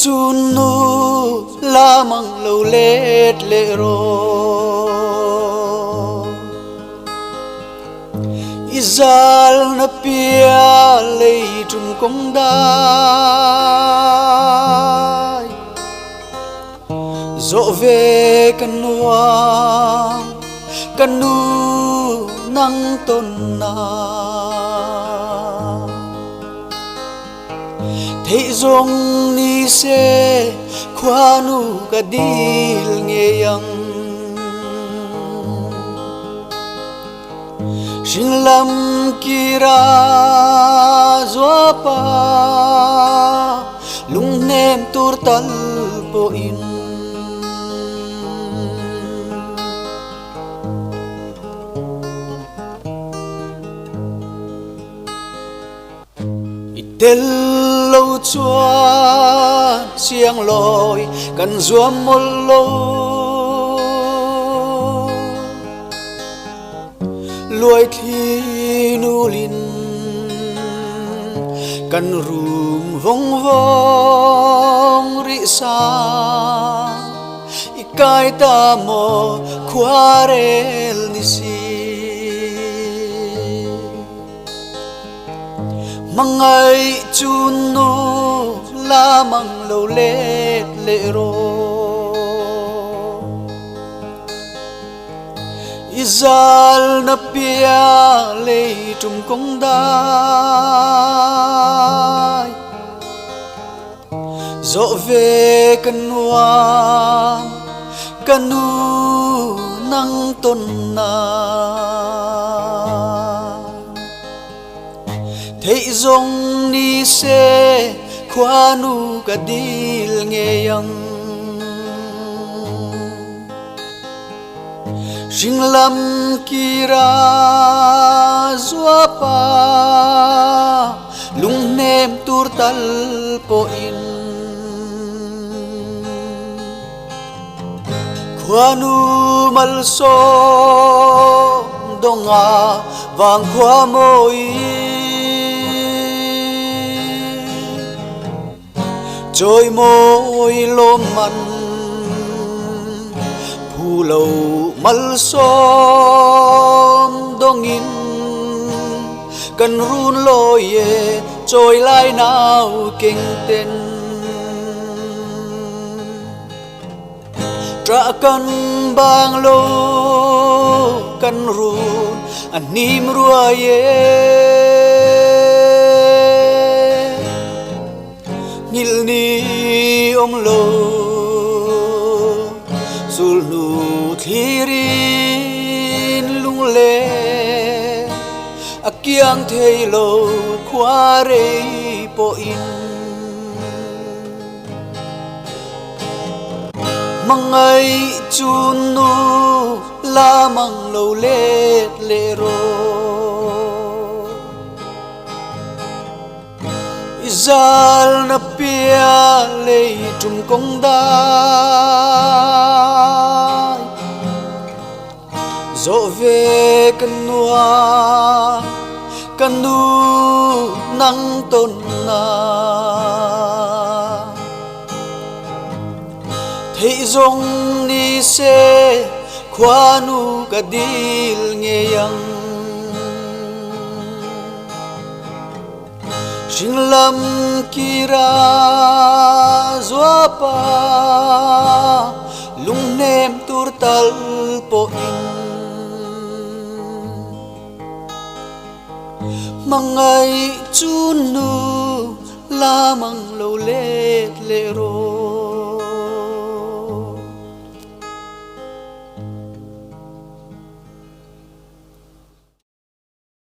chun nu la mang lo let le ro izal na pia le tum kong dai zo ve kan nuam kan nu nang ton na thấy dòng ni se khoa nu ka dil nghe yang sinh lam kira zua pa lung nem tur tal po in tel lâu chuan siang loi kan zuam mol lo luai thi nu lin kan rum vong vong ri sa ikai ta mo kwarel ni si mangai chun nu la mang lo let le ro izal na pia le tum kong dai zo ve kan nuam kan nu nang ton na thấy dòng ni se khoa nu ka dil nghe yang sinh lam kira zua pa lung nem tur tal po in khoa nu mal so donga vang khoa moi trôi môi lôm mặn phù lâu mal xóm đông in cần run lôi ye trôi lai nào kinh tên trả cần bang lô cần run anh nim rua ye nhil ni om lo sul nu thirin lung le akiang thei lo khwa re po in mangai chun nu la mang lo let le ro izal na pia le tum kong dai zo ve kan nuwa kan nu nang ton na thấy dòng ni se khoa nu ka dil nghe yang sinh lam kira zua pa lung nem tur tal po in mangai chun nu la mang lo let le ro